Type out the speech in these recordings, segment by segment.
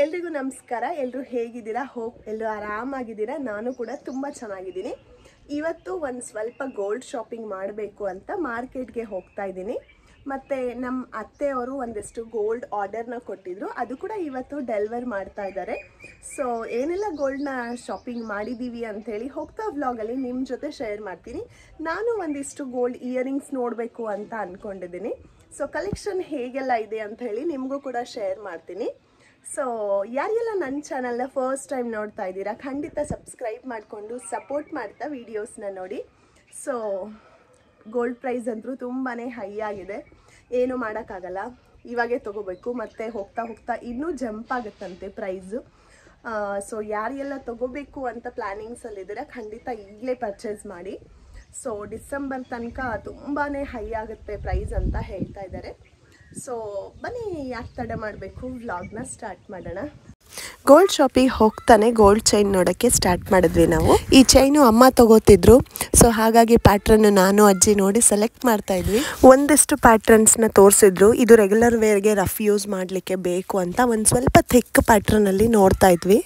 ಎಲ್ರಿಗೂ ನಮಸ್ಕಾರ. ಎಲ್ಲರೂ ಹೇಗಿದ್ದೀರಾ? ಹೋಪ್ ಎಲ್ಲರೂ ಆರಾಮಾಗಿದ್ದೀರಾ. ನಾನು ಕೂಡ ತುಂಬ ಚೆನ್ನಾಗಿದ್ದೀನಿ. ಇವತ್ತು ಒಂದು ಸ್ವಲ್ಪ ಗೋಲ್ಡ್ ಶಾಪಿಂಗ್ ಮಾಡಬೇಕು ಅಂತ ಮಾರ್ಕೆಟ್ಗೆ ಹೋಗ್ತಾ ಇದ್ದೀನಿ. ಮತ್ತು ನಮ್ಮ ಅತ್ತೆಯವರು ಒಂದಿಷ್ಟು ಗೋಲ್ಡ್ ಆರ್ಡರ್ನ ಕೊಟ್ಟಿದ್ರು, ಅದು ಕೂಡ ಇವತ್ತು ಡೆಲಿವರ್ ಮಾಡ್ತಾ ಇದ್ದಾರೆ. ಸೊ ಏನೆಲ್ಲ ಗೋಲ್ಡ್ನ ಶಾಪಿಂಗ್ ಮಾಡಿದ್ದೀವಿ ಅಂಥೇಳಿ ಹೋಗ್ತಾ ವ್ಲಾಗಲ್ಲಿ ನಿಮ್ಮ ಜೊತೆ ಶೇರ್ ಮಾಡ್ತೀನಿ. ನಾನು ಒಂದಿಷ್ಟು ಗೋಲ್ಡ್ ಇಯರಿಂಗ್ಸ್ ನೋಡಬೇಕು ಅಂತ ಅಂದ್ಕೊಂಡಿದ್ದೀನಿ. ಸೊ ಕಲೆಕ್ಷನ್ ಹೇಗೆಲ್ಲ ಇದೆ ಅಂತ ಹೇಳಿ ನಿಮಗೂ ಕೂಡ ಶೇರ್ ಮಾಡ್ತೀನಿ. ಸೊ ಯಾರೆಲ್ಲ ನನ್ನ ಚಾನಲ್ನ ಫಸ್ಟ್ ಟೈಮ್ ನೋಡ್ತಾ ಇದ್ದೀರಾ, ಖಂಡಿತ ಸಬ್ಸ್ಕ್ರೈಬ್ ಮಾಡಿಕೊಂಡು ಸಪೋರ್ಟ್ ಮಾಡ್ತಾ ವೀಡಿಯೋಸ್ನ ನೋಡಿ. ಸೊ ಗೋಲ್ಡ್ ಪ್ರೈಸ್ ಅಂತೂ ತುಂಬಾ ಹೈ ಆಗಿದೆ, ಏನು ಮಾಡೋಕ್ಕಾಗಲ್ಲ, ಇವಾಗೇ ತೊಗೋಬೇಕು. ಮತ್ತು ಹೋಗ್ತಾ ಹೋಗ್ತಾ ಇನ್ನೂ ಜಂಪ್ ಆಗುತ್ತಂತೆ ಪ್ರೈಸು. ಸೊ ಯಾರೆಲ್ಲ ತೊಗೋಬೇಕು ಅಂತ ಪ್ಲ್ಯಾನಿಂಗ್ಸಲ್ಲಿದ್ದೀರಾ ಖಂಡಿತ ಈಗಲೇ ಪರ್ಚೇಸ್ ಮಾಡಿ. ಸೊ ಡಿಸೆಂಬರ್ ತನಕ ತುಂಬಾ ಹೈ ಆಗುತ್ತೆ ಪ್ರೈಸ್ ಅಂತ ಹೇಳ್ತಾ ಇದ್ದಾರೆ. ಸೊ ಬನ್ನಿ, ಯಾಕೆ ತಡ ಮಾಡಬೇಕು, ವ್ಲಾಗ್ನ ಸ್ಟಾರ್ಟ್ ಮಾಡೋಣ. ಗೋಲ್ಡ್ ಶಾಪಿಗೆ ಹೋಗ್ತಾನೆ ಗೋಲ್ಡ್ ಚೈನ್ ನೋಡೋಕ್ಕೆ ಸ್ಟಾರ್ಟ್ ಮಾಡಿದ್ವಿ ನಾವು. ಈ ಚೈನು ಅಮ್ಮ ತಗೋತಿದ್ರು, ಸೊ ಹಾಗಾಗಿ ಪ್ಯಾಟ್ರನ್ನು ನಾನು ಅಜ್ಜಿ ನೋಡಿ ಸೆಲೆಕ್ಟ್ ಮಾಡ್ತಾ ಇದ್ವಿ. ಒಂದಿಷ್ಟು ಪ್ಯಾಟ್ರನ್ಸ್ನ ತೋರಿಸಿದ್ರು, ಇದು ರೆಗ್ಯುಲರ್ ವೇರ್ಗೆ ರಫ್ ಯೂಸ್ ಮಾಡಲಿಕ್ಕೆ ಬೇಕು ಅಂತ ಒಂದು ಸ್ವಲ್ಪ ಥಿಕ್ ಪ್ಯಾಟ್ರನಲ್ಲಿ ನೋಡ್ತಾ ಇದ್ವಿ.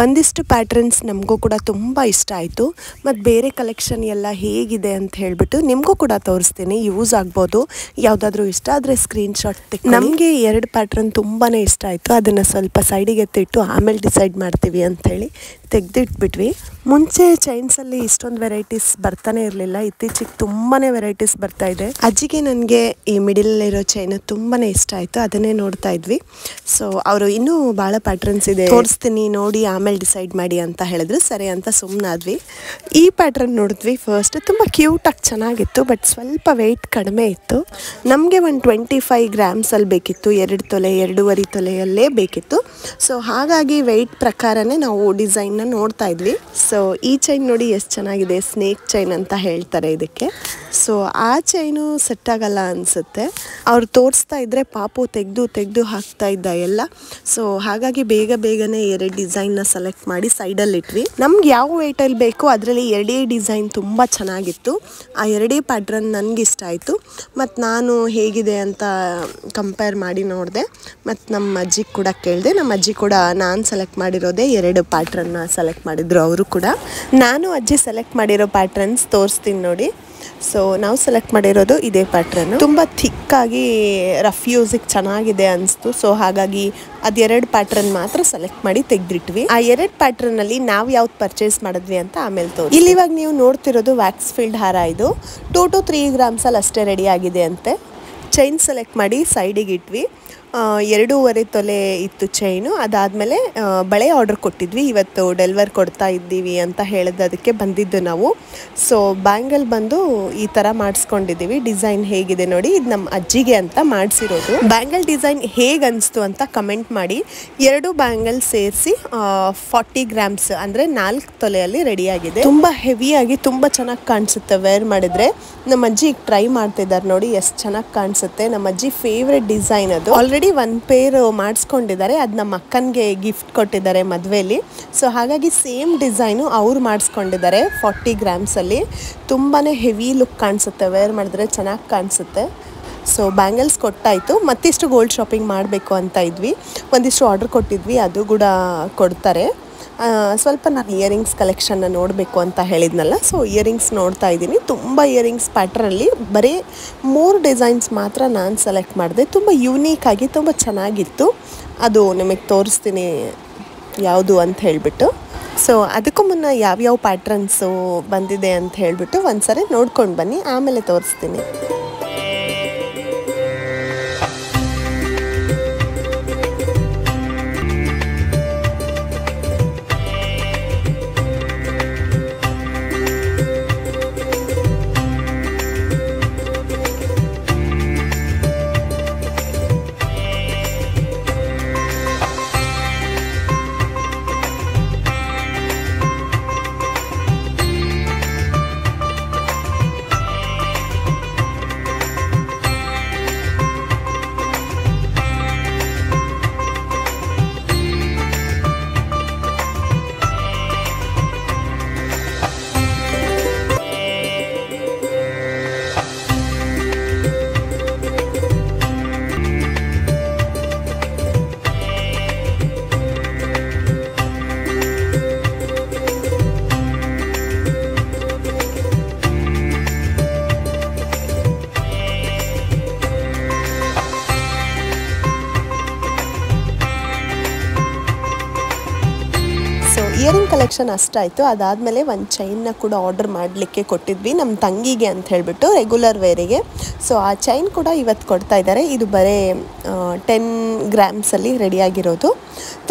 ಒಂದಿಷ್ಟು ಪ್ಯಾಟ್ರನ್ಸ್ ನಮಗೂ ಕೂಡ ತುಂಬ ಇಷ್ಟ ಆಯಿತು. ಮತ್ತು ಬೇರೆ ಕಲೆಕ್ಷನ್ ಎಲ್ಲ ಹೇಗಿದೆ ಅಂತ ಹೇಳಿಬಿಟ್ಟು ನಿಮಗೂ ಕೂಡ ತೋರಿಸ್ತೀನಿ, ಯೂಸ್ ಆಗ್ಬೋದು. ಯಾವುದಾದ್ರೂ ಇಷ್ಟ ಆದರೆ ಸ್ಕ್ರೀನ್ಶಾಟ್ ತೆಗೆದು. ನಮಗೆ 2 ಪ್ಯಾಟ್ರನ್ ತುಂಬಾ ಇಷ್ಟ ಆಯಿತು, ಅದನ್ನು ಸ್ವಲ್ಪ ಸೈಡಿಗೆ ಎತ್ತಿಟ್ಟು ಆಮೇಲೆ ಡಿಸೈಡ್ ಮಾಡ್ತೀವಿ ಅಂಥೇಳಿ ತೆಗೆದಿಟ್ಬಿಟ್ವಿ. ಮುಂಚೆ ಚೈನ್ಸಲ್ಲಿ ಇಷ್ಟೊಂದು ವೆರೈಟೀಸ್ ಬರ್ತಾನೆ ಇರಲಿಲ್ಲ, ಇತ್ತೀಚೆಗೆ ತುಂಬಾ ವೆರೈಟೀಸ್ ಬರ್ತಾ ಇದೆ. ಅಜ್ಜಿಗೆ ನನಗೆ ಈ ಮಿಡಿಲಲ್ಲಿರೋ ಚೈನು ತುಂಬಾ ಇಷ್ಟ ಆಯಿತು, ಅದನ್ನೇ ನೋಡ್ತಾ ಇದ್ವಿ. ಸೊ ಅವರು ಇನ್ನೂ ಭಾಳ ಪ್ಯಾಟ್ರನ್ಸ್ ಇದೆ, ತೋರಿಸ್ತೀನಿ ನೋಡಿ ಆಮೇಲೆ ಡಿಸೈಡ್ ಮಾಡಿ ಅಂತ ಹೇಳಿದ್ರು. ಸರಿ ಅಂತ ಸುಮ್ಮನಾದ್ವಿ. ಈ ಪ್ಯಾಟ್ರನ್ ನೋಡಿದ್ವಿ ಫಸ್ಟ್, ತುಂಬ ಕ್ಯೂಟಾಗಿ ಚೆನ್ನಾಗಿತ್ತು, ಬಟ್ ಸ್ವಲ್ಪ ವೆಯ್ಟ್ ಕಡಿಮೆ ಇತ್ತು. ನಮಗೆ ಒಂದು 25 ಗ್ರಾಮ್ಸಲ್ಲಿ ಬೇಕಿತ್ತು, 2 ತೊಲೆ 2.5 ತೊಲೆಯಲ್ಲೇ ಬೇಕಿತ್ತು. ಸೊ ಹಾಗಾಗಿ ವೆಯ್ಟ್ ಪ್ರಕಾರನೇ ನಾವು ಡಿಸೈನ್ನ ನೋಡ್ತಾ ಇದ್ವಿ. ಸೊ ಈ ಚೈನ್ ನೋಡಿ ಎಷ್ಟು ಚೆನ್ನಾಗಿದೆ, ಸ್ನೇಕ್ ಚೈನ್ ಅಂತ ಹೇಳ್ತಾರೆ ಇದಕ್ಕೆ. ಸೊ ಆ ಚೈನು ಸೆಟ್ ಆಗಲ್ಲ ಅನಿಸುತ್ತೆ, ಅವ್ರು ತೋರಿಸ್ತಾ ಇದ್ದರೆ ಪಾಪು ತೆಗೆದು ಹಾಕ್ತಾ ಇದ್ದ ಎಲ್ಲ. ಸೊ ಹಾಗಾಗಿ ಬೇಗನೆ 2 ಡಿಸೈನ್ನ ಸೆಲೆಕ್ಟ್ ಮಾಡಿ ಸೈಡಲ್ಲಿ ಇಟ್ವಿ. ನಮ್ಗೆ ಯಾವ ವೆಯ್ಟಲ್ಲಿ ಬೇಕು ಅದರಲ್ಲಿ 2 ಡಿಸೈನ್ ತುಂಬ ಚೆನ್ನಾಗಿತ್ತು. ಆ 2 ಪ್ಯಾಟ್ರನ್ ನನಗಿಷ್ಟ ಆಯಿತು. ಮತ್ತು ನಾನು ಹೇಗಿದೆ ಅಂತ ಕಂಪೇರ್ ಮಾಡಿ ನೋಡಿದೆ, ಮತ್ತು ನಮ್ಮ ಅಜ್ಜಿಗೆ ಕೂಡ ಕೇಳಿದೆ. ನಮ್ಮ ಅಜ್ಜಿ ಕೂಡ ನಾನು ಸೆಲೆಕ್ಟ್ ಮಾಡಿರೋದೇ 2 ಪ್ಯಾಟ್ರನ್ನ ಸೆಲೆಕ್ಟ್ ಮಾಡಿದ್ರು ಅವರು ಕೂಡ. ನಾನು ಅಜ್ಜಿ ಸೆಲೆಕ್ಟ್ ಮಾಡಿರೋ ಪ್ಯಾಟ್ರನ್ಸ್ ತೋರಿಸ್ತೀನಿ ನೋಡಿ. ಸೊ ನಾವು ಸೆಲೆಕ್ಟ್ ಮಾಡಿರೋದು ಇದೇ ಪ್ಯಾಟ್ರನ್ನು, ತುಂಬ ಥಿಕ್ಕಾಗಿ ರಫ್ ಯೂಸಿಗೆ ಚೆನ್ನಾಗಿದೆ ಅನಿಸ್ತು. ಸೊ ಹಾಗಾಗಿ ಅದು 2 ಪ್ಯಾಟ್ರನ್ ಮಾತ್ರ ಸೆಲೆಕ್ಟ್ ಮಾಡಿ ತೆಗೆದಿಟ್ವಿ. ಆ 2 ಪ್ಯಾಟ್ರನ್ನಲ್ಲಿ ನಾವು ಯಾವ್ದು ಪರ್ಚೇಸ್ ಮಾಡಿದ್ವಿ ಅಂತ ಆಮೇಲೆ ತೋರಿಸಿ. ಇಲ್ಲಿ ಇವಾಗ ನೀವು ನೋಡ್ತಿರೋದು ವ್ಯಾಕ್ಸ್ ಫೀಲ್ಡ್ ಹಾರ, ಇದು 2 to 3 ಗ್ರಾಮ್ಸಲ್ಲಿ ಅಷ್ಟೇ ರೆಡಿ ಆಗಿದೆ ಅಂತೆ. ಚೈನ್ ಸೆಲೆಕ್ಟ್ ಮಾಡಿ ಸೈಡಿಗೆ ಇಟ್ವಿ. 2.5 ತೊಲೆ ಇತ್ತು ಚೈನು. ಅದಾದಮೇಲೆ ಬಳೆ ಆರ್ಡರ್ ಕೊಟ್ಟಿದ್ವಿ, ಇವತ್ತು ಡೆಲಿವರ್ ಕೊಡ್ತಾ ಇದ್ದೀವಿ ಅಂತ ಹೇಳಿದ್ದದಕ್ಕೆ ಬಂದಿದ್ದು ನಾವು. ಸೊ ಬ್ಯಾಂಗಲ್ ಬಂದು ಈ ಥರ ಮಾಡಿಸ್ಕೊಂಡಿದ್ದೀವಿ. ಡಿಸೈನ್ ಹೇಗಿದೆ ನೋಡಿ, ಇದು ನಮ್ಮ ಅಜ್ಜಿಗೆ ಅಂತ ಮಾಡಿಸಿರೋದು. ಬ್ಯಾಂಗಲ್ ಡಿಸೈನ್ ಹೇಗೆ ಅನಿಸ್ತು ಅಂತ ಕಮೆಂಟ್ ಮಾಡಿ. 2 ಬ್ಯಾಂಗಲ್ ಸೇರಿಸಿ 40 ಗ್ರಾಮ್ಸ್ ಅಂದರೆ 4 ತೊಲೆಯಲ್ಲಿ ರೆಡಿಯಾಗಿದೆ. ತುಂಬ ಹೆವಿಯಾಗಿ ತುಂಬ ಚೆನ್ನಾಗಿ ಕಾಣಿಸುತ್ತೆ ವೇರ್ ಮಾಡಿದರೆ. ನಮ್ಮ ಅಜ್ಜಿ ಈಗ ಟ್ರೈ ಮಾಡ್ತಿದ್ದಾರೆ ನೋಡಿ, ಎಷ್ಟು ಚೆನ್ನಾಗಿ ಕಾಣಿಸುತ್ತೆ. ನಮ್ಮ ಅಜ್ಜಿ ಫೇವ್ರೆಟ್ ಡಿಸೈನ್ ಅದು. ಆಲ್ರೆಡಿ 1 ಪೇರ್ ಮಾಡಿಸ್ಕೊಂಡಿದ್ದಾರೆ, ಅದು ನಮ್ಮ ಅಕ್ಕನಿಗೆ ಗಿಫ್ಟ್ ಕೊಟ್ಟಿದ್ದಾರೆ ಮದುವೆಯಲ್ಲಿ. ಸೊ ಹಾಗಾಗಿ ಸೇಮ್ ಡಿಸೈನು ಅವ್ರು ಮಾಡಿಸ್ಕೊಂಡಿದ್ದಾರೆ 40 ಗ್ರಾಮ್ಸಲ್ಲಿ. ತುಂಬಾ ಹೆವಿ ಲುಕ್ ಕಾಣಿಸುತ್ತೆ, ವೇರ್ ಮಾಡಿದ್ರೆ ಚೆನ್ನಾಗಿ ಕಾಣಿಸುತ್ತೆ. ಸೊ ಬ್ಯಾಂಗಲ್ಸ್ ಕೊಟ್ಟಾಯಿತು. ಮತ್ತಿಷ್ಟು ಗೋಲ್ಡ್ ಶಾಪಿಂಗ್ ಮಾಡಬೇಕು ಅಂತ ಇದ್ವಿ, ಒಂದಿಷ್ಟು ಆರ್ಡರ್ ಕೊಟ್ಟಿದ್ವಿ, ಅದು ಕೂಡ ಕೊಡ್ತಾರೆ. ಸ್ವಲ್ಪ ನಾನು ಇಯರಿಂಗ್ಸ್ ಕಲೆಕ್ಷನ್ನ ನೋಡಬೇಕು ಅಂತ ಹೇಳಿದ್ನಲ್ಲ, ಸೊ ಇಯರಿಂಗ್ಸ್ ನೋಡ್ತಾ ಇದ್ದೀನಿ. ತುಂಬ ಇಯರಿಂಗ್ಸ್ ಪ್ಯಾಟ್ರಲ್ಲಿ ಬರೀ 3 ಡಿಸೈನ್ಸ್ ಮಾತ್ರ ನಾನು ಸೆಲೆಕ್ಟ್ ಮಾಡಿದೆ. ತುಂಬ ಯೂನೀಕಾಗಿ ತುಂಬ ಚೆನ್ನಾಗಿತ್ತು, ಅದು ನಿಮಗೆ ತೋರಿಸ್ತೀನಿ ಯಾವುದು ಅಂತ ಹೇಳಿಬಿಟ್ಟು. ಸೊ ಅದಕ್ಕೂ ಮುನ್ನ ಯಾವ್ಯಾವ ಪ್ಯಾಟ್ರನ್ಸು ಬಂದಿದೆ ಅಂತ ಹೇಳಿಬಿಟ್ಟು ಒಂದು ಸರಿ ನೋಡ್ಕೊಂಡು ಬನ್ನಿ, ಆಮೇಲೆ ತೋರಿಸ್ತೀನಿ. ಇಯರಿಂಗ್ ಕಲೆಕ್ಷನ್ ಅಷ್ಟಾಯಿತು. ಅದಾದಮೇಲೆ ಒಂದು ಚೈನ್ನ ಕೂಡ ಆರ್ಡರ್ ಮಾಡಲಿಕ್ಕೆ ಕೊಟ್ಟಿದ್ವಿ ನಮ್ಮ ತಂಗಿಗೆ ಅಂತ ಹೇಳಿಬಿಟ್ಟು ರೆಗ್ಯುಲರ್ ವೇರಿಗೆ. ಸೊ ಆ ಚೈನ್ ಕೂಡ ಇವತ್ತು ಕೊಡ್ತಾ ಇದ್ದಾರೆ. ಇದು ಬರೀ 10 ಗ್ರಾಮ್ಸಲ್ಲಿ ರೆಡಿಯಾಗಿರೋದು.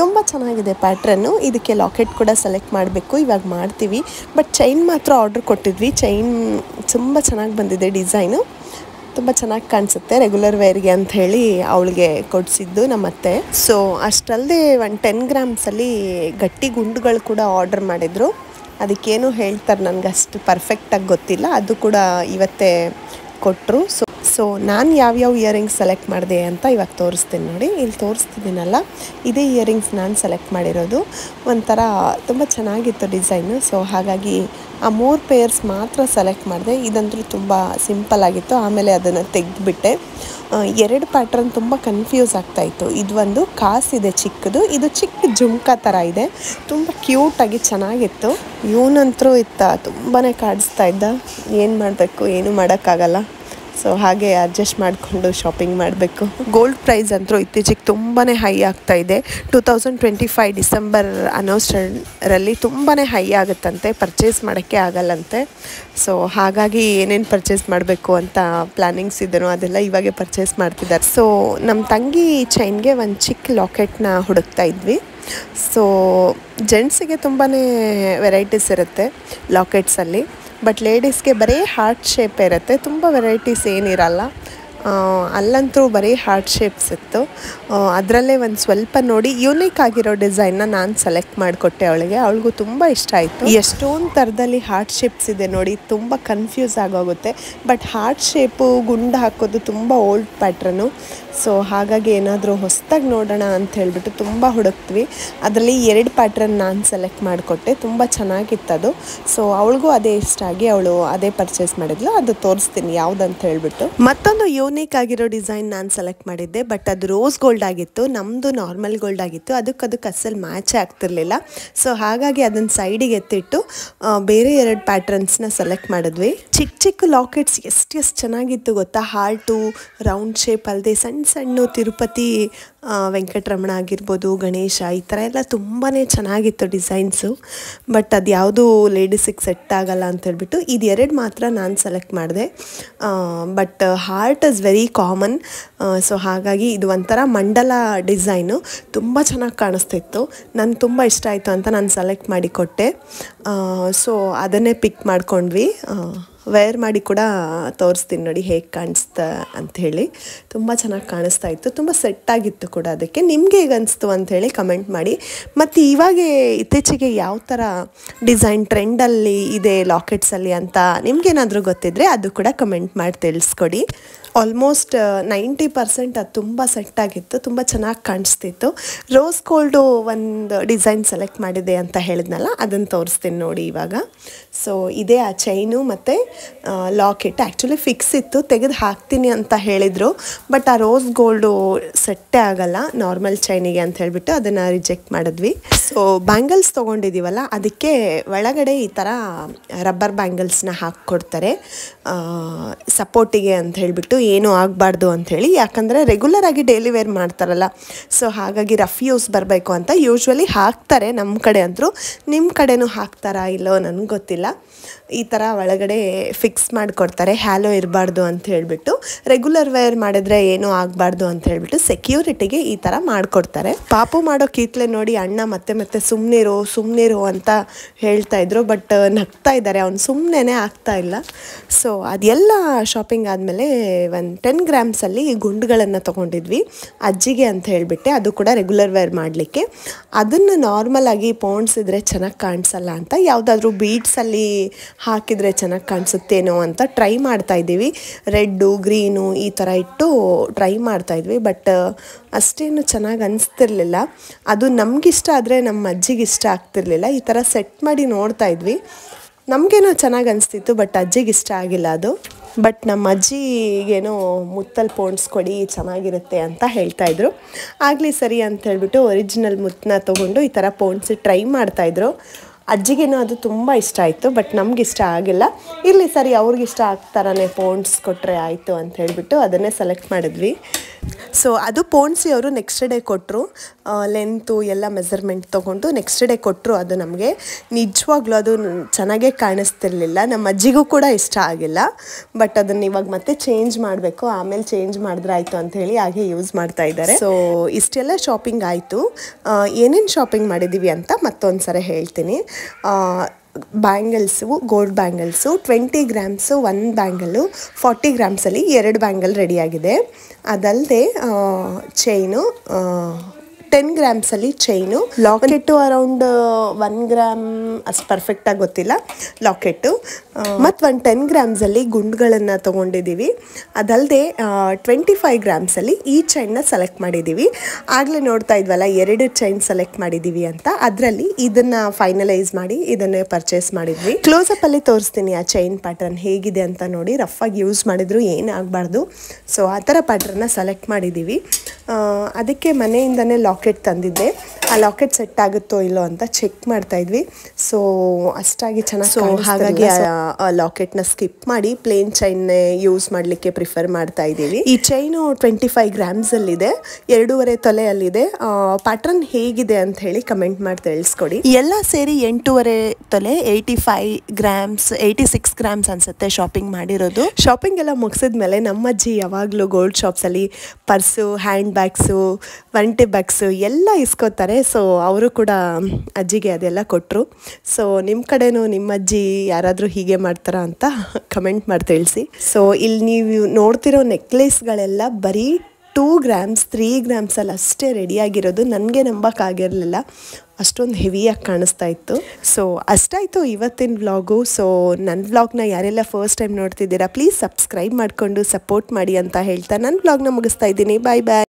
ತುಂಬ ಚೆನ್ನಾಗಿದೆ ಪ್ಯಾಟ್ರನ್ನು. ಇದಕ್ಕೆ ಲಾಕೆಟ್ ಕೂಡ ಸೆಲೆಕ್ಟ್ ಮಾಡಬೇಕು, ಇವಾಗ ಮಾಡ್ತೀವಿ. ಬಟ್ ಚೈನ್ ಮಾತ್ರ ಆರ್ಡರ್ ಕೊಟ್ಟಿದ್ವಿ. ಚೈನ್ ತುಂಬ ಚೆನ್ನಾಗಿ ಬಂದಿದೆ, ಡಿಸೈನು ತುಂಬ ಚೆನ್ನಾಗಿ ಕಾಣಿಸುತ್ತೆ ರೆಗ್ಯುಲರ್ ವೇರ್ಗೆ ಅಂಥೇಳಿ ಅವಳಿಗೆ ಕೊಡಿಸಿದ್ದು ನಮ್ಮತ್ತೆ. ಸೊ ಅಷ್ಟಲ್ಲದೆ ಒಂದು 10 ಗ್ರಾಮ್ಸಲ್ಲಿ ಗಟ್ಟಿ ಗುಂಡುಗಳು ಕೂಡ ಆರ್ಡರ್ ಮಾಡಿದರು. ಅದಕ್ಕೇನು ಹೇಳ್ತಾರೆ ನನಗೆ ಅಷ್ಟು ಪರ್ಫೆಕ್ಟಾಗಿ ಗೊತ್ತಿಲ್ಲ, ಅದು ಕೂಡ ಇವತ್ತೇ ಕೊಟ್ಟರು. ಸೊ ನಾನು ಯಾವ್ಯಾವ ಇಯರಿಂಗ್ಸ್ ಸೆಲೆಕ್ಟ್ ಮಾಡಿದೆ ಅಂತ ಇವಾಗ ತೋರಿಸ್ತೀನಿ ನೋಡಿ. ಇಲ್ಲಿ ತೋರಿಸ್ತಿದ್ದೀನಲ್ಲ, ಇದೇ ಇಯರಿಂಗ್ಸ್ ನಾನು ಸೆಲೆಕ್ಟ್ ಮಾಡಿರೋದು. ಒಂಥರ ತುಂಬ ಚೆನ್ನಾಗಿತ್ತು ಡಿಸೈನು. ಸೊ ಹಾಗಾಗಿ ಆ 3 ಪೇರ್ಸ್ ಮಾತ್ರ ಸೆಲೆಕ್ಟ್ ಮಾಡಿದೆ. ಇದಂತೂ ತುಂಬ ಸಿಂಪಲ್ ಆಗಿತ್ತು. ಆಮೇಲೆ ಅದನ್ನು ತೆಗೆದುಬಿಟ್ಟೆ. 2 ಪ್ಯಾಟ್ರನ್ ತುಂಬ ಕನ್ಫ್ಯೂಸ್ ಆಗ್ತಾಯಿತ್ತು. ಇದು ಒಂದು ಕಾಸಿದೆ ಚಿಕ್ಕದು, ಇದು ಚಿಕ್ಕ ಜುಮ್ಕಾ ಥರ ಇದೆ. ತುಂಬ ಕ್ಯೂಟಾಗಿ ಚೆನ್ನಾಗಿತ್ತು. ಇವನಂತರೂ ತುಂಬಾ ಕಾಡಿಸ್ತಾ ಇದ್ದ. ಏನು ಮಾಡಬೇಕು, ಏನು ಮಾಡೋಕ್ಕಾಗಲ್ಲ. ಸೊ ಹಾಗೆ ಅಡ್ಜಸ್ಟ್ ಮಾಡಿಕೊಂಡು ಶಾಪಿಂಗ್ ಮಾಡಬೇಕು. ಗೋಲ್ಡ್ ಪ್ರೈಸ್ ಅಂತೂ ಇತ್ತೀಚೆಗೆ ತುಂಬಾ ಹೈ ಆಗ್ತಾ ಇದೆ. 2025 ಡಿಸೆಂಬರ್ ಅನ್ನೋಷ್ಟರಲ್ಲಿ ತುಂಬಾ ಹೈ ಆಗುತ್ತಂತೆ, ಪರ್ಚೇಸ್ ಮಾಡೋಕ್ಕೆ ಆಗಲ್ಲಂತೆ. ಸೊ ಹಾಗಾಗಿ ಏನೇನು ಪರ್ಚೇಸ್ ಮಾಡಬೇಕು ಅಂತ ಪ್ಲ್ಯಾನಿಂಗ್ಸ್ ಇದ್ದನೋ ಅದೆಲ್ಲ ಇವಾಗೆ ಪರ್ಚೇಸ್ ಮಾಡ್ತಿದ್ದಾರೆ. ಸೊ ನಮ್ಮ ತಂಗಿ ಚೈನ್ಗೆ ಒಂದು ಚಿಕ್ಕ ಲಾಕೆಟ್ನ ಹುಡುಕ್ತಾ ಇದ್ವಿ. ಸೊ ಜೆಂಟ್ಸಿಗೆ ತುಂಬಾ ವೆರೈಟೀಸ್ ಇರುತ್ತೆ ಲಾಕೆಟ್ಸಲ್ಲಿ. ಬಟ್ ಲೇಡೀಸ್ಗೆ ಬರೀ ಹಾರ್ಟ್ ಶೇಪ್ ಇರುತ್ತೆ, ತುಂಬ ವೆರೈಟೀಸ್ ಏನಿರಲ್ಲ. ಅಲ್ಲಂತೂ ಬರೀ ಹಾರ್ಟ್ ಶೇಪ್ಸ್ ಇತ್ತು. ಅದರಲ್ಲೇ ಒಂದು ಸ್ವಲ್ಪ ನೋಡಿ ಯೂನಿಕ್ ಆಗಿರೋ ಡಿಸೈನ್ನ ನಾನು ಸೆಲೆಕ್ಟ್ ಮಾಡಿಕೊಟ್ಟೆ ಅವಳಿಗೆ. ಅವಳಿಗೂ ತುಂಬ ಇಷ್ಟ ಆಯಿತು. ಎಷ್ಟೊಂದು ಥರದಲ್ಲಿ ಹಾರ್ಟ್ ಶೇಪ್ಸ್ ಇದೆ ನೋಡಿ, ತುಂಬ ಕನ್ಫ್ಯೂಸ್ ಆಗೋಗುತ್ತೆ. ಬಟ್ ಹಾರ್ಟ್ ಶೇಪು ಗುಂಡು ಹಾಕೋದು ತುಂಬ ಓಲ್ಡ್ ಪ್ಯಾಟ್ರನು. ಸೊ ಹಾಗಾಗಿ ಏನಾದರೂ ಹೊಸದಾಗಿ ನೋಡೋಣ ಅಂತ ಹೇಳಿಬಿಟ್ಟು ತುಂಬ ಹುಡುಕ್ತೀವಿ. ಅದರಲ್ಲಿ 2 ಪ್ಯಾಟ್ರನ್ ನಾನು ಸೆಲೆಕ್ಟ್ ಮಾಡಿಕೊಟ್ಟೆ. ತುಂಬ ಚೆನ್ನಾಗಿತ್ತದು. ಸೊ ಅವಳಿಗೂ ಅದೇ ಇಷ್ಟ ಆಗಿ ಅವಳು ಅದೇ ಪರ್ಚೇಸ್ ಮಾಡಿದ್ಲು. ಅದು ತೋರಿಸ್ತೀನಿ ಯಾವುದಂತ ಹೇಳಿಬಿಟ್ಟು. ಮತ್ತೊಂದು ಯೂನಿಕ್ ಆಗಿರೋ ಡಿಸೈನ್ ನಾನು ಸೆಲೆಕ್ಟ್ ಮಾಡಿದ್ದೆ. ಬಟ್ ಅದು ರೋಸ್ ಗೋಲ್ಡ್ ಆಗಿತ್ತು, ನಮ್ಮದು ನಾರ್ಮಲ್ ಗೋಲ್ಡ್ ಆಗಿತ್ತು. ಅದಕ್ಕೆ ಅಸಲು ಮ್ಯಾಚೇ ಆಗ್ತಿರ್ಲಿಲ್ಲ. ಸೊ ಹಾಗಾಗಿ ಅದನ್ನು ಸೈಡಿಗೆ ಎತ್ತಿಟ್ಟು ಬೇರೆ 2 ಪ್ಯಾಟ್ರನ್ಸ್ನ ಸೆಲೆಕ್ಟ್ ಮಾಡಿದ್ವಿ. ಚಿಕ್ಕ ಚಿಕ್ಕ ಲಾಕೆಟ್ಸ್ ಎಷ್ಟು ಚೆನ್ನಾಗಿತ್ತು ಗೊತ್ತಾ. ಹಾರ್ಟು, ರೌಂಡ್ ಶೇಪ್ ಅಲ್ಲದೆ ಸಣ್ಣ ಸಣ್ಣ ತಿರುಪತಿ ವೆಂಕಟರಮಣ ಆಗಿರ್ಬೋದು, ಗಣೇಶ, ಈ ಥರ ಎಲ್ಲ ತುಂಬಾ ಚೆನ್ನಾಗಿತ್ತು ಡಿಸೈನ್ಸು. ಬಟ್ ಅದು ಯಾವುದೂ ಲೇಡೀಸಿಗೆ ಸೆಟ್ ಆಗಲ್ಲ ಅಂತ ಹೇಳ್ಬಿಟ್ಟು ಇದು 2 ಮಾತ್ರ ನಾನು ಸೆಲೆಕ್ಟ್ ಮಾಡಿದೆ. But heart is very common. So ಹಾಗಾಗಿ ಇದು ಒಂಥರ ಮಂಡಲ ಡಿಸೈನು, ತುಂಬ ಚೆನ್ನಾಗಿ ಕಾಣಿಸ್ತಿತ್ತು. ನನಗೆ ತುಂಬ ಇಷ್ಟ ಆಯಿತು ಅಂತ ನಾನು ಸೆಲೆಕ್ಟ್ ಮಾಡಿ ಕೊಟ್ಟೆ. ಸೊ ಅದನ್ನೇ ಪಿಕ್ ಮಾಡ್ಕೊಂಡ್ವಿ. ವೇರ್ ಮಾಡಿ ಕೂಡ ತೋರಿಸ್ತೀನಿ ನೋಡಿ ಹೇಗೆ ಕಾಣಿಸ್ತಾ ಅಂಥೇಳಿ. ತುಂಬ ಚೆನ್ನಾಗಿ ಕಾಣಿಸ್ತಾ ಇತ್ತು, ತುಂಬ ಸೆಟ್ಟಾಗಿತ್ತು ಕೂಡ. ಅದಕ್ಕೆ ನಿಮಗೆ ಹೇಗೆ ಅನಿಸ್ತು ಅಂಥೇಳಿ ಕಮೆಂಟ್ ಮಾಡಿ. ಮತ್ತು ಇವಾಗ ಇತ್ತೀಚೆಗೆ ಯಾವ ಥರ ಡಿಸೈನ್ ಟ್ರೆಂಡಲ್ಲಿ ಇದೆ ಲಾಕೆಟ್ಸಲ್ಲಿ ಅಂತ ನಿಮಗೇನಾದರೂ ಗೊತ್ತಿದ್ದರೆ ಅದು ಕೂಡ ಕಮೆಂಟ್ ಮಾಡಿ ತಿಳಿಸ್ಕೊಡಿ. ಆಲ್ಮೋಸ್ಟ್ 90% ಅದು ತುಂಬ ಸೆಟ್ಟಾಗಿತ್ತು, ತುಂಬ ಚೆನ್ನಾಗಿ ಕಾಣಿಸ್ತಿತ್ತು. ರೋಸ್ ಗೋಲ್ಡು ಒಂದು ಡಿಸೈನ್ ಸೆಲೆಕ್ಟ್ ಮಾಡಿದೆ ಅಂತ ಹೇಳಿದ್ನಲ್ಲ, ಅದನ್ನು ತೋರಿಸ್ತೀನಿ ನೋಡಿ ಇವಾಗ. ಸೊ ಇದೇ ಆ ಚೈನು ಮತ್ತು ಲಾಕೆಟ್ ಆ್ಯಕ್ಚುಲಿ ಫಿಕ್ಸ್ ಇತ್ತು, ತೆಗೆದು ಹಾಕ್ತೀನಿ ಅಂತ ಹೇಳಿದರು. ಬಟ್ ಆ ರೋಸ್ ಗೋಲ್ಡು ಸೆಟ್ಟೇ ಆಗಲ್ಲ ನಾರ್ಮಲ್ ಚೈನಿಗೆ ಅಂತ ಹೇಳಿಬಿಟ್ಟು ಅದನ್ನು ರಿಜೆಕ್ಟ್ ಮಾಡಿದ್ವಿ. ಸೊ ಬ್ಯಾಂಗಲ್ಸ್ ತೊಗೊಂಡಿದ್ದೀವಲ್ಲ, ಅದಕ್ಕೆ ಒಳಗಡೆ ಈ ಥರ ರಬ್ಬರ್ ಬ್ಯಾಂಗಲ್ಸ್ನ ಹಾಕ್ಕೊಡ್ತಾರೆ ಸಪೋರ್ಟಿಗೆ ಅಂತ ಹೇಳಿಬಿಟ್ಟು, ಏನೂ ಆಗಬಾರ್ದು ಅಂಥೇಳಿ. ಯಾಕಂದರೆ ರೆಗ್ಯುಲರ್ ಆಗಿ ಡೈಲಿ ವೇರ್ ಮಾಡ್ತಾರಲ್ಲ, ಸೊ ಹಾಗಾಗಿ ರಫ್ ಯೂಸ್ ಬರಬೇಕು ಅಂತ ಯೂಶ್ವಲಿ ಹಾಕ್ತಾರೆ ನಮ್ಮ ಕಡೆ ಅಂದರು. ನಿಮ್ಮ ಕಡೆನೂ ಹಾಕ್ತಾರಾ ಇಲ್ಲೋ ನನಗೆ ಗೊತ್ತಿಲ್ಲ. ಈ ಥರ ಒಳಗಡೆ ಫಿಕ್ಸ್ ಮಾಡಿಕೊಡ್ತಾರೆ, ಹ್ಯಾಲೋ ಇರಬಾರ್ದು ಅಂತ ಹೇಳಿಬಿಟ್ಟು. ರೆಗ್ಯುಲರ್ ವೇರ್ ಮಾಡಿದ್ರೆ ಏನೂ ಆಗಬಾರ್ದು ಅಂತ ಹೇಳಿಬಿಟ್ಟು ಸೆಕ್ಯೂರಿಟಿಗೆ ಈ ಥರ ಮಾಡಿಕೊಡ್ತಾರೆ. ಪಾಪು ಮಾಡೋ ಕೀತ್ಲೆ ನೋಡಿ ಅಣ್ಣ ಮತ್ತೆ ಸುಮ್ಮನಿರು ಅಂತ ಹೇಳ್ತಾಯಿದ್ರು. ಬಟ್ ನಗ್ತಾ ಇದ್ದಾರೆ, ಅವ್ನು ಸುಮ್ಮನೆ ಆಗ್ತಾ ಇಲ್ಲ. ಸೊ ಅದೆಲ್ಲ ಶಾಪಿಂಗ್ ಆದಮೇಲೆ ಒಂದು 10 ಗ್ರಾಮ್ಸಲ್ಲಿ ಗುಂಡುಗಳನ್ನು ತೊಗೊಂಡಿದ್ವಿ ಅಜ್ಜಿಗೆ ಅಂತ ಹೇಳಿಬಿಟ್ಟೆ. ಅದು ಕೂಡ ರೆಗ್ಯುಲರ್ ವೇರ್ ಮಾಡಲಿಕ್ಕೆ. ಅದನ್ನು ನಾರ್ಮಲಾಗಿ ಪೋಣಿಸಿದ್ರೆ ಚೆನ್ನಾಗಿ ಕಾಣಿಸಲ್ಲ ಅಂತ ಯಾವುದಾದ್ರೂ ಬೀಡ್ಸಲ್ಲಿ ಹಾಕಿದರೆ ಚೆನ್ನಾಗಿ ಕಾಣಿಸುತ್ತೇನೋ ಅಂತ ಟ್ರೈ ಮಾಡ್ತಾಯಿದ್ದೀವಿ. ರೆಡ್ಡು, ಗ್ರೀನು ಈ ಥರ ಇಟ್ಟು ಟ್ರೈ ಮಾಡ್ತಾಯಿದ್ವಿ. ಬಟ್ ಅಷ್ಟೇನು ಚೆನ್ನಾಗಿ ಅನಿಸ್ತಿರ್ಲಿಲ್ಲ. ಅದು ನಮಗಿಷ್ಟ ಆದರೆ ನಮ್ಮ ಅಜ್ಜಿಗೆ ಇಷ್ಟ ಆಗ್ತಿರ್ಲಿಲ್ಲ. ಈ ಥರ ಸೆಟ್ ಮಾಡಿ ನೋಡ್ತಾ ಇದ್ವಿ, ನಮಗೇನೋ ಚೆನ್ನಾಗಿ ಅನಿಸ್ತಿತ್ತು. ಬಟ್ ಅಜ್ಜಿಗೆ ಇಷ್ಟ ಆಗಿಲ್ಲ ಅದು. ಬಟ್ ನಮ್ಮ ಅಜ್ಜಿಗೇನೋ ಮುತ್ತಲ್ಲಿ ಪೋಣಿಸ್ಕೊಡಿ ಚೆನ್ನಾಗಿರುತ್ತೆ ಅಂತ ಹೇಳ್ತಾಯಿದ್ರು. ಆಗಲಿ ಸರಿ ಅಂತ ಹೇಳ್ಬಿಟ್ಟು ಒರಿಜಿನಲ್ ಮುತ್ತನ್ನ ತೊಗೊಂಡು ಈ ಥರ ಪೋಣಿಸಿ ಟ್ರೈ ಮಾಡ್ತಾಯಿದ್ರು. ಅಜ್ಜಿಗೇನೋ ಅದು ತುಂಬ ಇಷ್ಟ ಆಯಿತು. ಬಟ್ ನಮಗಿಷ್ಟ ಆಗಿಲ್ಲ. ಇರಲಿ ಸರಿ, ಅವ್ರಿಗಿಷ್ಟ ಆಗ್ತಾರನೇ ಪೋಣಿಸ್ಕೊಟ್ರೆ ಆಯಿತು ಅಂತ ಹೇಳಿಬಿಟ್ಟು ಅದನ್ನೇ ಸೆಲೆಕ್ಟ್ ಮಾಡಿದ್ವಿ. ಸೊ ಅದು ಪೋಣಿಸಿ ಅವರು ನೆಕ್ಸ್ಟ್ ಡೇ ಕೊಟ್ಟರು, ಲೆಂತು ಎಲ್ಲ ಮೆಸರ್ಮೆಂಟ್ ತೊಗೊಂಡು ನೆಕ್ಸ್ಟ್ ಡೇ ಕೊಟ್ಟರು. ಅದು ನಮಗೆ ನಿಜವಾಗ್ಲೂ ಅದು ಚೆನ್ನಾಗೇ ಕಾಣಿಸ್ತಿರ್ಲಿಲ್ಲ, ನಮ್ಮ ಅಜ್ಜಿಗೂ ಕೂಡ ಇಷ್ಟ ಆಗಿಲ್ಲ. ಬಟ್ ಅದನ್ನು ಇವಾಗ ಮತ್ತೆ ಚೇಂಜ್ ಮಾಡಬೇಕು, ಆಮೇಲೆ ಚೇಂಜ್ ಮಾಡಿದ್ರೆ ಆಯಿತು ಅಂಥೇಳಿ ಹಾಗೆ ಯೂಸ್ ಮಾಡ್ತಾ ಇದ್ದಾರೆ. ಸೊ ಇಷ್ಟೆಲ್ಲ ಶಾಪಿಂಗ್ ಆಯಿತು. ಏನೇನು ಶಾಪಿಂಗ್ ಮಾಡಿದ್ದೀವಿ ಅಂತ ಮತ್ತೊಂದು ಸರಿ ಹೇಳ್ತೀನಿ. Bangles, gold bangles 20 grams 1 bangle, 40 ಗ್ರಾಮ್ಸಲ್ಲಿ 2 bangle ರೆಡಿಯಾಗಿದೆ. ಅದಲ್ಲದೆ ಚೈನು 10 ಗ್ರಾಮ್ಸಲ್ಲಿ ಚೈನು, ಲಾಕೆಟ್ಟು ಅರೌಂಡ್ 1 ಗ್ರಾಮ್ ಅಷ್ಟು ಪರ್ಫೆಕ್ಟಾಗಿ ಗೊತ್ತಿಲ್ಲ ಲಾಕೆಟ್ಟು, ಮತ್ತು 10 ಗ್ರಾಮ್ಸಲ್ಲಿ ಗುಂಡುಗಳನ್ನು ತೊಗೊಂಡಿದ್ದೀವಿ. ಅದಲ್ಲದೆ 25 ಗ್ರಾಮ್ಸಲ್ಲಿ ಈ ಚೈನ್ನ ಸೆಲೆಕ್ಟ್ ಮಾಡಿದ್ದೀವಿ. ಆಗಲೇ ನೋಡ್ತಾ ಇದ್ವಲ್ಲ 2 ಚೈನ್ ಸೆಲೆಕ್ಟ್ ಮಾಡಿದ್ದೀವಿ ಅಂತ, ಅದರಲ್ಲಿ ಇದನ್ನು ಫೈನಲೈಸ್ ಮಾಡಿ ಇದನ್ನೇ ಪರ್ಚೇಸ್ ಮಾಡಿದ್ವಿ. ಕ್ಲೋಸಪ್ಪಲ್ಲಿ ತೋರಿಸ್ತೀನಿ ಆ ಚೈನ್ ಪ್ಯಾಟರ್ನ್ ಹೇಗಿದೆ ಅಂತ ನೋಡಿ. ರಫಾಗಿ ಯೂಸ್ ಮಾಡಿದ್ರು ಏನಾಗಬಾರ್ದು. ಸೊ ಆ ಥರ ಪ್ಯಾಟರ್ನ ಸೆಲೆಕ್ಟ್ ಮಾಡಿದ್ದೀವಿ. ಅದಕ್ಕೆ ಮನೆಯಿಂದನೇ ಲಾಕೆಟ್ ತಂದಿದ್ದೆ. ಆ ಲಾಕೆಟ್ ಸೆಟ್ ಆಗುತ್ತೋ ಇಲ್ಲೋ ಅಂತ ಚೆಕ್ ಮಾಡ್ತಾ ಇದ್ವಿ. ಸೊ ಅಷ್ಟಾಗಿ ಚೆನ್ನಾಗಿ, ಸೊ ಹಾಗಾಗಿ ಆ ಲಾಕೆಟ್ನ ಸ್ಕಿಪ್ ಮಾಡಿ ಪ್ಲೇನ್ ಚೈನ್ನೇ ಯೂಸ್ ಮಾಡಲಿಕ್ಕೆ ಪ್ರಿಫರ್ ಮಾಡ್ತಾ ಇದ್ದೀವಿ. ಈ ಚೈನು 25 ಗ್ರಾಮ್ಸಲ್ಲಿದೆ, 2.5 ತೊಲೆಯಲ್ಲಿದೆ. ಪ್ಯಾಟರ್ನ್ ಹೇಗಿದೆ ಅಂತ ಹೇಳಿ ಕಮೆಂಟ್ ಮಾಡಿ ತಿಳಿಸ್ಕೊಡಿ. ಎಲ್ಲ ಸೇರಿ 8.5 ತೊಲೆ, 85 ಗ್ರಾಮ್ಸ್, 86 ಗ್ರಾಮ್ಸ್ ಅನ್ಸುತ್ತೆ ಶಾಪಿಂಗ್ ಮಾಡಿರೋದು. ಶಾಪಿಂಗ್ ಎಲ್ಲ ಮುಗಿಸಿದ್ಮೇಲೆ ನಮ್ಮ ಅಜ್ಜಿ ಯಾವಾಗಲೂ ಗೋಲ್ಡ್ ಶಾಪ್ಸಲ್ಲಿ ಪರ್ಸು, ಹ್ಯಾಂಡ್ ಬ್ಯಾಗ್ಸು, ವಂಟೆ ಬ್ಯಾಗ್ಸು ಎಲ್ಲ ಇಸ್ಕೋತಾರೆ. ಸೊ ಅವರು ಕೂಡ ಅಜ್ಜಿಗೆ ಅದೆಲ್ಲ ಕೊಟ್ಟರು. ಸೊ ನಿಮ್ಮ ಕಡೆನೂ ನಿಮ್ಮ ಅಜ್ಜಿ ಯಾರಾದರೂ ಹೀಗೆ ಮಾಡ್ತಾರಾ ಅಂತ ಕಮೆಂಟ್ ಮಾಡಿ ತಿಳಿಸಿ. ಸೊ ಇಲ್ಲಿ ನೀವು ನೋಡ್ತಿರೋ ನೆಕ್ಲೆಸ್ಗಳೆಲ್ಲ ಬರೀ 2 ಗ್ರಾಮ್ಸ್ 3 ಗ್ರಾಮ್ಸಲ್ಲಿ ಅಷ್ಟೇ ರೆಡಿಯಾಗಿರೋದು. ನನಗೆ ನಂಬೋಕ್ಕಾಗಿರಲಿಲ್ಲ, ಅಷ್ಟೊಂದು ಹೆವಿಯಾಗಿ ಕಾಣಿಸ್ತಾ ಇತ್ತು. ಸೊ ಅಷ್ಟಾಯಿತು ಇವತ್ತಿನ ವ್ಲಾಗು. ಸೊ ನನ್ನ ವ್ಲಾಗ್ನ ಯಾರೆಲ್ಲ ಫಸ್ಟ್ ಟೈಮ್ ನೋಡ್ತಿದ್ದೀರಾ ಪ್ಲೀಸ್ ಸಬ್ಸ್ಕ್ರೈಬ್ ಮಾಡಿಕೊಂಡು ಸಪೋರ್ಟ್ ಮಾಡಿ ಅಂತ ಹೇಳ್ತಾ ನನ್ನ ವ್ಲಾಗ್ನ ಮುಗಿಸ್ತಾ ಇದ್ದೀನಿ. ಬಾಯ್ ಬಾಯ್.